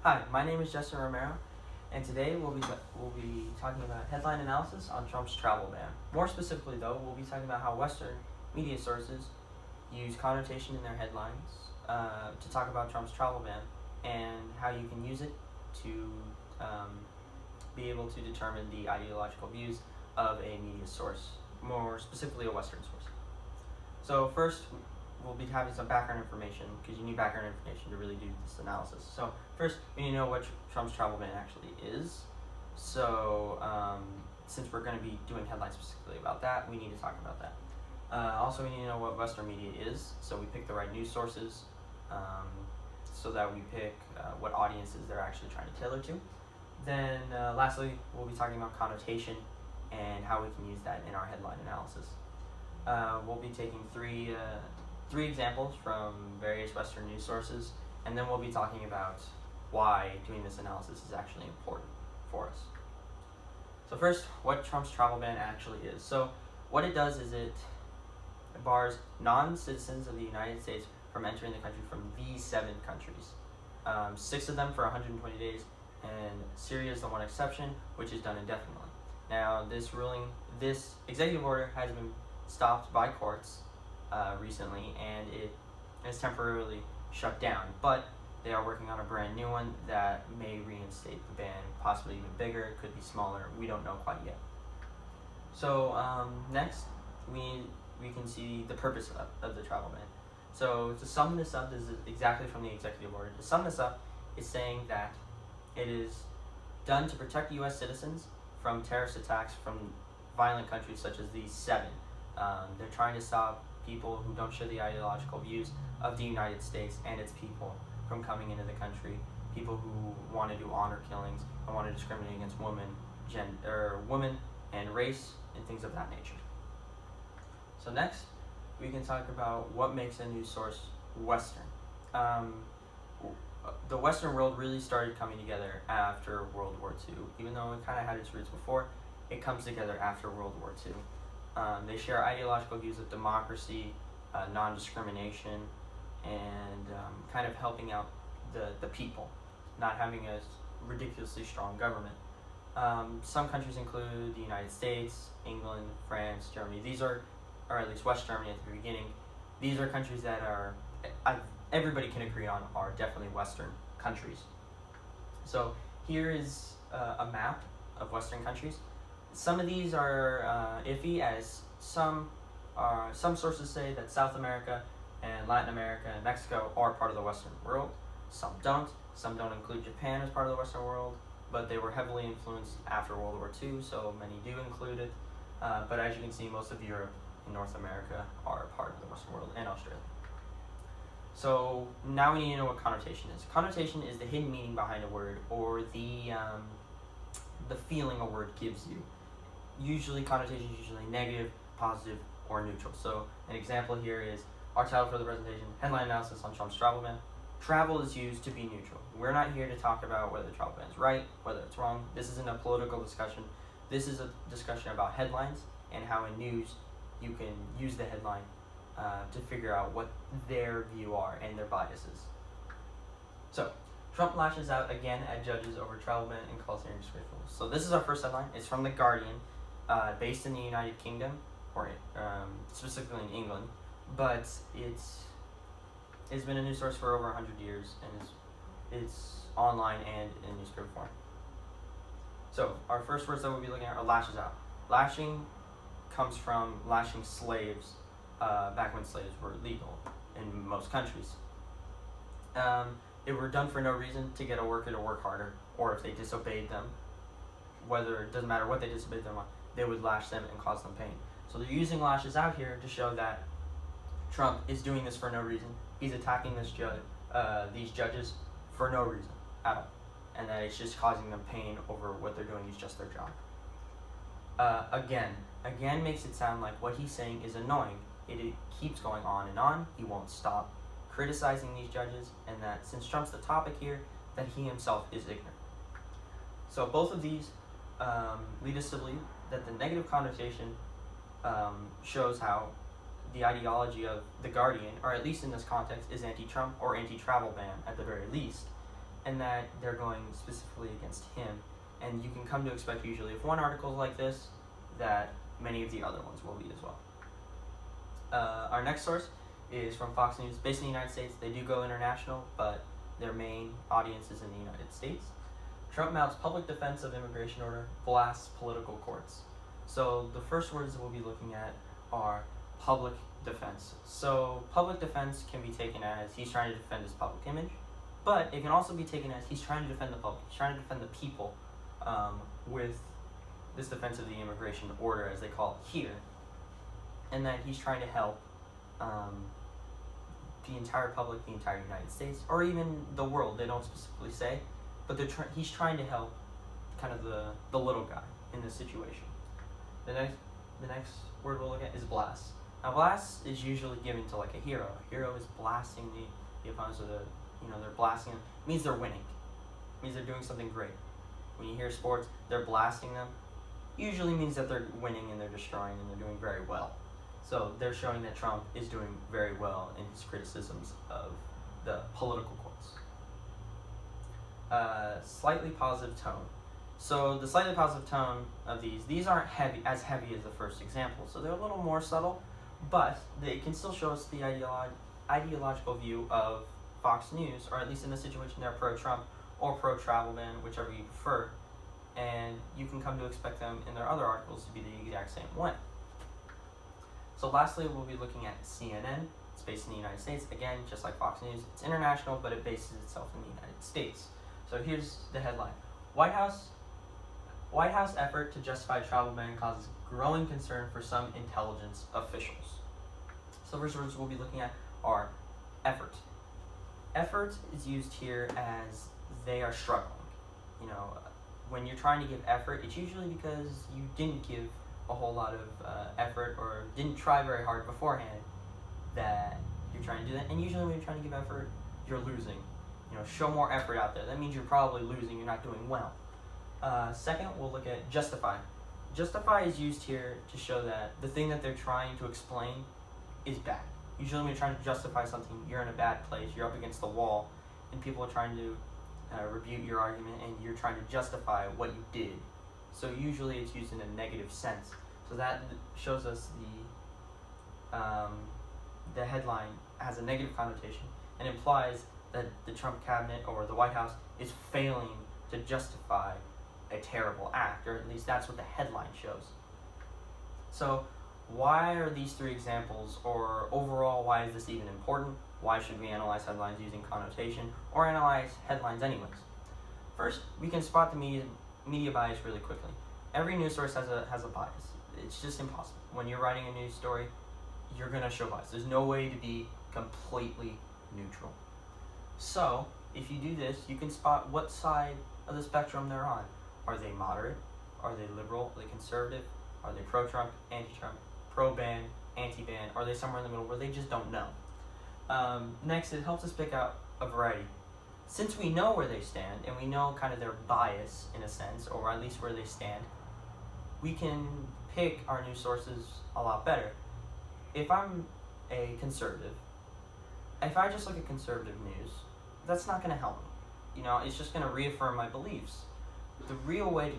Hi, my name is Justin Romero, and today we'll be talking about headline analysis on Trump's travel ban. More specifically, though, we'll be talking about how Western media sources use connotation in their headlines to talk about Trump's travel ban, and how you can use it to be able to determine the ideological views of a media source, more specifically a Western source. So first, we'll be having some background information, because you need background information to really do this analysis. So first, we need to know what Trump's travel ban actually is. So since we're going to be doing headlines specifically about that, we need to talk about that. Also, we need to know what Western media is, so we pick the right news sources, so that we pick what audiences they're actually trying to tailor to. Then lastly, we'll be talking about connotation and how we can use that in our headline analysis. We'll be taking three examples from various Western news sources, and then we'll be talking about why doing this analysis is actually important for us. So first, what Trump's travel ban actually is. So what it does is it bars non-citizens of the United States from entering the country from these 7 countries. 6 of them for 120 days, and Syria is the one exception, which is done indefinitely. Now, this executive order has been stopped by courts recently, and it is temporarily shut down, but they are working on a brand new one that may reinstate the ban, possibly even bigger, it could be smaller, we don't know quite yet. So next, we can see the purpose of the travel ban. So to sum this up, this is exactly from the executive order. To sum this up, it's saying that it is done to protect U.S. citizens from terrorist attacks from violent countries such as these 7. They're trying to stop people who don't share the ideological views of the United States and its people from coming into the country, people who want to do honor killings and want to discriminate against women and race and things of that nature. So next, we can talk about what makes a news source Western. The Western world really started coming together after World War II. Even though it kind of had its roots before, it comes together after World War II. They share ideological views of democracy, non-discrimination, and kind of helping out the people, not having a ridiculously strong government. Some countries include the United States, England, France, Germany. These are, or at least West Germany at the beginning, these are countries that everybody can agree on are definitely Western countries. So here is a map of Western countries. Some of these are iffy, as some sources say that South America and Latin America and Mexico are part of the Western world. Some don't. Some don't include Japan as part of the Western world, but they were heavily influenced after World War II, so many do include it. But as you can see, most of Europe and North America are part of the Western world, and Australia. So now we need to know what connotation is. Connotation is the hidden meaning behind a word, or the feeling a word gives you. Usually, connotation is usually negative, positive, or neutral. So an example here is our title for the presentation, Headline Analysis on Trump's Travel Ban. Travel is used to be neutral. We're not here to talk about whether the travel ban is right, whether it's wrong. This isn't a political discussion. This is a discussion about headlines and how in news you can use the headline to figure out what their view are and their biases. So, Trump lashes out again at judges over travel ban and calls hearing disgraceful. So this is our first headline. It's from The Guardian, based in the United Kingdom, or specifically in England, but it's been a news source for over 100 years, and it's online and in newspaper form. So our first words that we'll be looking at are lashes out. Lashing comes from lashing slaves back when slaves were legal in most countries. They were done for no reason, to get a worker to work harder, or if they disobeyed them, it doesn't matter what they disobeyed them on, they would lash them and cause them pain. So they're using lashes out here to show that Trump is doing this for no reason. He's attacking these judges for no reason at all, and that it's just causing them pain over what they're doing is just their job. Again makes it sound like what he's saying is annoying. It keeps going on and on. He won't stop criticizing these judges, and that since Trump's the topic here, that he himself is ignorant. So both of these lead us to believe that the negative connotation shows how the ideology of The Guardian, or at least in this context, is anti-Trump or anti-travel ban at the very least, and that they're going specifically against him. And you can come to expect usually if one article is like this, that many of the other ones will be as well. Our next source is from Fox News, based in the United States. They do go international, but their main audience is in the United States. Trump mounts public defense of immigration order, blasts political courts. So the first words we'll be looking at are public defense. So public defense can be taken as he's trying to defend his public image, but it can also be taken as he's trying to defend the public. He's trying to defend the people with this defense of the immigration order, as they call it here, and that he's trying to help the entire public, the entire United States, or even the world. They don't specifically say, but he's trying to help kind of the little guy in this situation. The next word we'll look at is blast. Now, blast is usually given to like a hero. A hero is blasting the opponents, or they're blasting them. It means they're winning. It means they're doing something great. When you hear sports, they're blasting them. Usually means that they're winning and they're destroying and they're doing very well. So they're showing that Trump is doing very well in his criticisms of the political courts. Slightly positive tone. So the slightly positive tone of these aren't as heavy as the first example. So they're a little more subtle, but they can still show us the ideological view of Fox News, or at least in this situation they're pro-Trump or pro-travel ban, whichever you prefer. And you can come to expect them in their other articles to be the exact same way. So lastly, we'll be looking at CNN. It's based in the United States. Again, just like Fox News, it's international, but it bases itself in the United States. So here's the headline. White House effort to justify travel ban causes growing concern for some intelligence officials. So first words we'll be looking at are effort. Effort is used here as they are struggling. When you're trying to give effort, it's usually because you didn't give a whole lot of effort or didn't try very hard beforehand that you're trying to do that. And usually when you're trying to give effort, you're losing. Show more effort out there. That means you're probably losing. You're not doing well. Second, we'll look at justify. Justify is used here to show that the thing that they're trying to explain is bad. Usually when you're trying to justify something, you're in a bad place. You're up against the wall, and people are trying to rebut your argument, and you're trying to justify what you did. So usually it's used in a negative sense. So that shows us the headline has a negative connotation and implies that the Trump cabinet or the White House is failing to justify a terrible act, or at least that's what the headline shows. So why are these three examples, or overall, why is this even important? Why should we analyze headlines using connotation, or analyze headlines anyways? First, we can spot the media bias really quickly. Every news source has a bias. It's just impossible. When you're writing a news story, you're going to show bias. There's no way to be completely neutral. So, if you do this, you can spot what side of the spectrum they're on. Are they moderate? Are they liberal? Are they conservative? Are they pro-Trump, anti-Trump, pro-ban, anti-ban? Are they somewhere in the middle where they just don't know? Next, it helps us pick out a variety. Since we know where they stand, and we know kind of their bias in a sense, or at least where they stand, we can pick our news sources a lot better. If I'm a conservative, if I just look at conservative news, that's not going to help me. It's just going to reaffirm my beliefs. The real way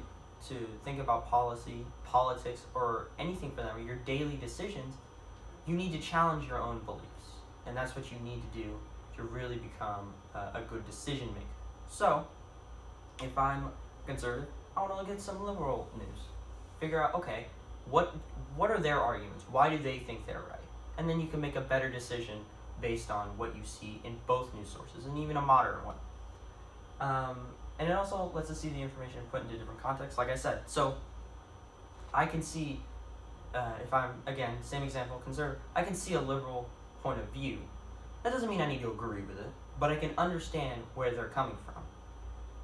to think about policy, politics, or anything for that, or your daily decisions, you need to challenge your own beliefs. And that's what you need to do to really become a good decision maker. So, if I'm conservative, I want to look at some liberal news. Figure out, okay, what are their arguments? Why do they think they're right? And then you can make a better decision based on what you see in both news sources, and even a modern one. And it also lets us see the information put into different contexts, like I said. So, I can see, if I'm, again, same example, conservative, I can see a liberal point of view. That doesn't mean I need to agree with it, but I can understand where they're coming from.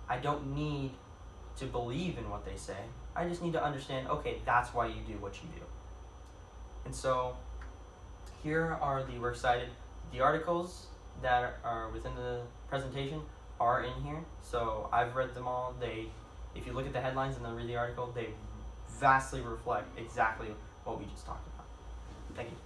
I don't need to believe in what they say. I just need to understand, okay, that's why you do what you do. And so, here are the works cited. The articles that are within the presentation are in here. So I've read them all. If you look at the headlines and then read the article, they vastly reflect exactly what we just talked about. Thank you.